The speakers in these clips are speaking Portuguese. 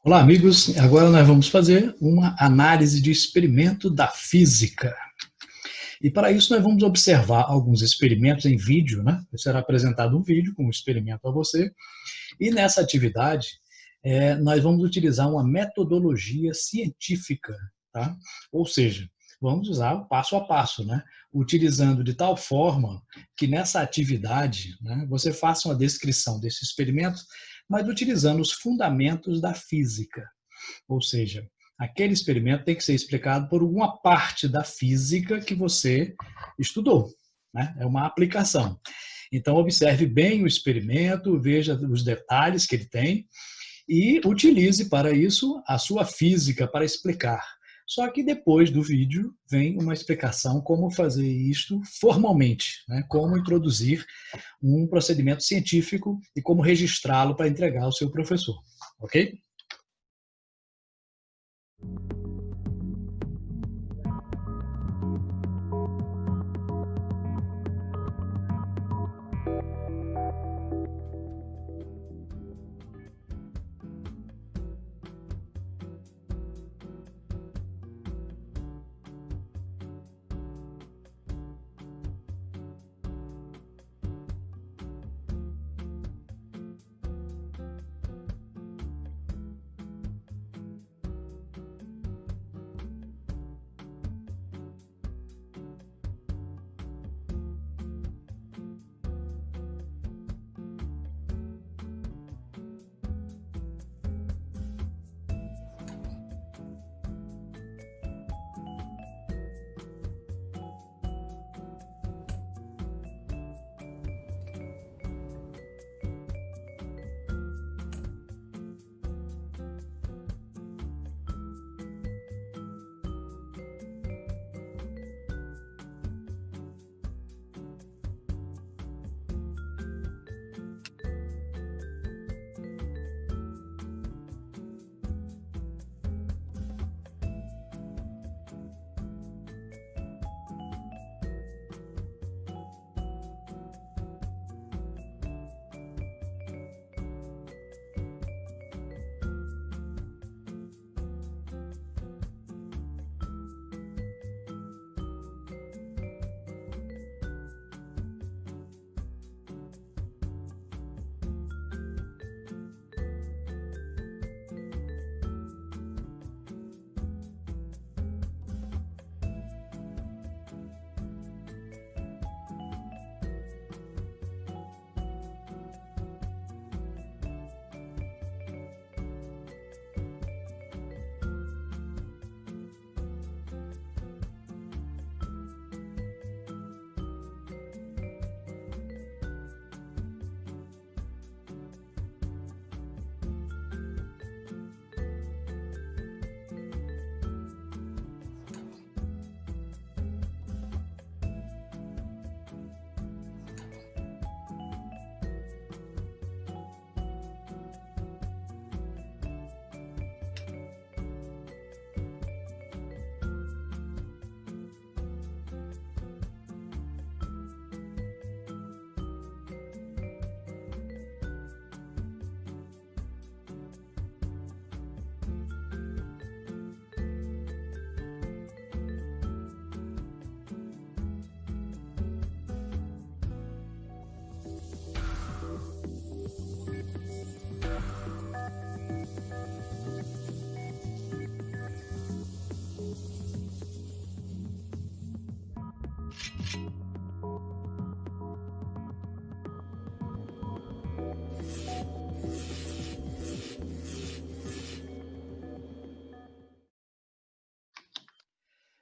Olá, amigos. Agora nós vamos fazer uma análise de experimento da física. E para isso nós vamos observar alguns experimentos em vídeo, né? Será apresentado um vídeo com um experimento a você. E nessa atividade, nós vamos utilizar uma metodologia científica, tá? Ou seja, vamos usar o passo a passo, né? Utilizando de tal forma que nessa atividade, né, você faça uma descrição desse experimento, mas utilizando os fundamentos da física. Ou seja, aquele experimento tem que ser explicado por uma parte da física que você estudou, né? É uma aplicação. Então, observe bem o experimento, veja os detalhes que ele tem e utilize para isso a sua física para explicar. Só que depois do vídeo vem uma explicação como fazer isto formalmente, né? Como introduzir um procedimento científico e como registrá-lo para entregar ao seu professor, ok?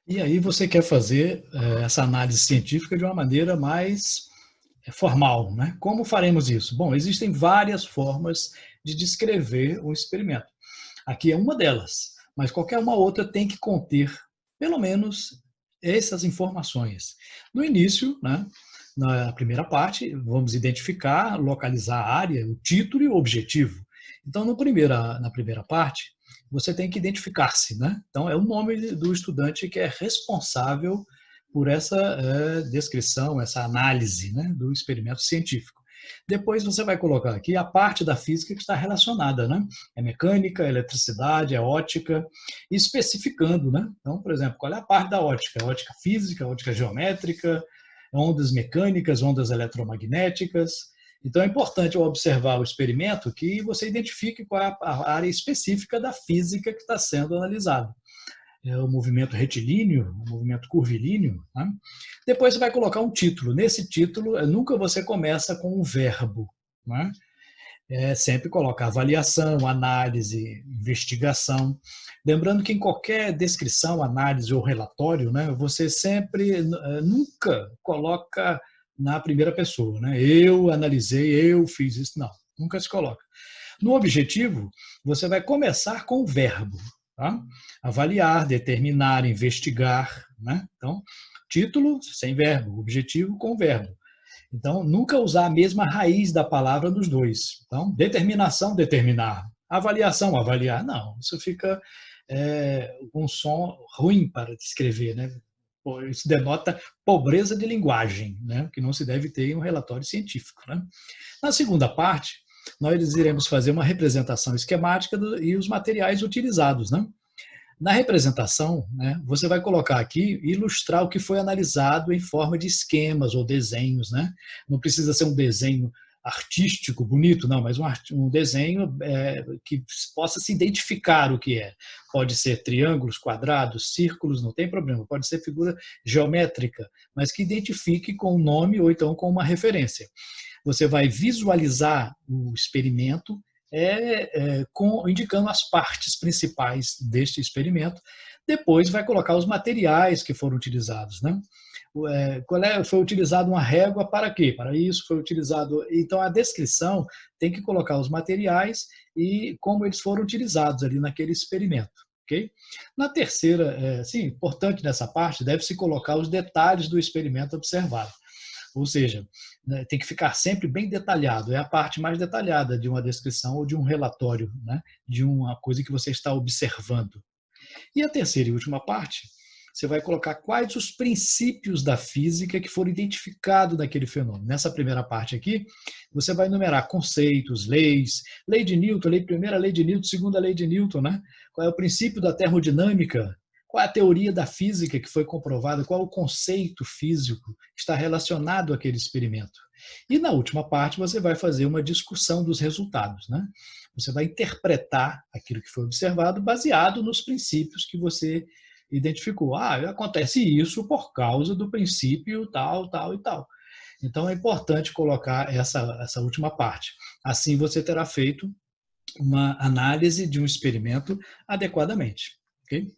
E aí você quer fazer essa análise científica de uma maneira mais formal, né? Como faremos isso? Bom, existem várias formas de descrever um experimento. Aqui é uma delas, mas qualquer uma outra tem que conter, pelo menos, essas informações. No início, né, na primeira parte, vamos identificar, localizar a área, o título e o objetivo. Então, na primeira parte, você tem que identificar-se, né? Então, é o nome do estudante que é responsável por essa descrição, essa análise, né, do experimento científico. Depois você vai colocar aqui a parte da física que está relacionada, né? É mecânica, eletricidade, é ótica, especificando, né? Então, por exemplo, qual é a parte da ótica? Ótica física, ótica geométrica, ondas mecânicas, ondas eletromagnéticas. Então é importante ao observar o experimento que você identifique qual é a área específica da física que está sendo analisada. É o movimento retilíneo, o movimento curvilíneo. Né? Depois você vai colocar um título. Nesse título, nunca você começa com um verbo. Né? Sempre coloca avaliação, análise, investigação. Lembrando que em qualquer descrição, análise ou relatório, né, você sempre, nunca coloca na primeira pessoa. Né? Eu analisei, eu fiz isso. Não, nunca se coloca. No objetivo, você vai começar com o verbo. Tá? Avaliar, determinar, investigar. Né? Então, título sem verbo, objetivo com verbo. Então, nunca usar a mesma raiz da palavra nos dois. Então, determinação, determinar. Avaliação, avaliar. Não, isso fica um som ruim para descrever. Né? Isso denota pobreza de linguagem, né? Que não se deve ter em um relatório científico. Né? Na segunda parte, nós iremos fazer uma representação esquemática e os materiais utilizados. Né? Na representação, né, você vai colocar aqui, ilustrar o que foi analisado em forma de esquemas ou desenhos. Né? Não precisa ser um desenho artístico, bonito, não, mas um desenho que possa se identificar o que é. Pode ser triângulos, quadrados, círculos, não tem problema. Pode ser figura geométrica, mas que identifique com o nome ou então com uma referência. Você vai visualizar o experimento indicando as partes principais deste experimento. Depois vai colocar os materiais que foram utilizados. Né? Foi utilizado uma régua para quê? Para isso foi utilizado. Então a descrição tem que colocar os materiais e como eles foram utilizados ali naquele experimento. Okay? Na terceira, importante nessa parte, deve-se colocar os detalhes do experimento observado. Ou seja, né, tem que ficar sempre bem detalhado. É a parte mais detalhada de uma descrição ou de um relatório, né, de uma coisa que você está observando. E a terceira e última parte, você vai colocar quais os princípios da física que foram identificados naquele fenômeno. Nessa primeira parte aqui, você vai enumerar conceitos, leis, lei de Newton, primeira lei de Newton, segunda lei de Newton, né? Qual é o princípio da termodinâmica, qual é a teoria da física que foi comprovada, qual é o conceito físico que está relacionado àquele experimento. E na última parte você vai fazer uma discussão dos resultados. Né? Você vai interpretar aquilo que foi observado baseado nos princípios que você identificou. Acontece isso por causa do princípio tal, tal e tal. Então é importante colocar essa última parte. Assim você terá feito uma análise de um experimento adequadamente. Okay?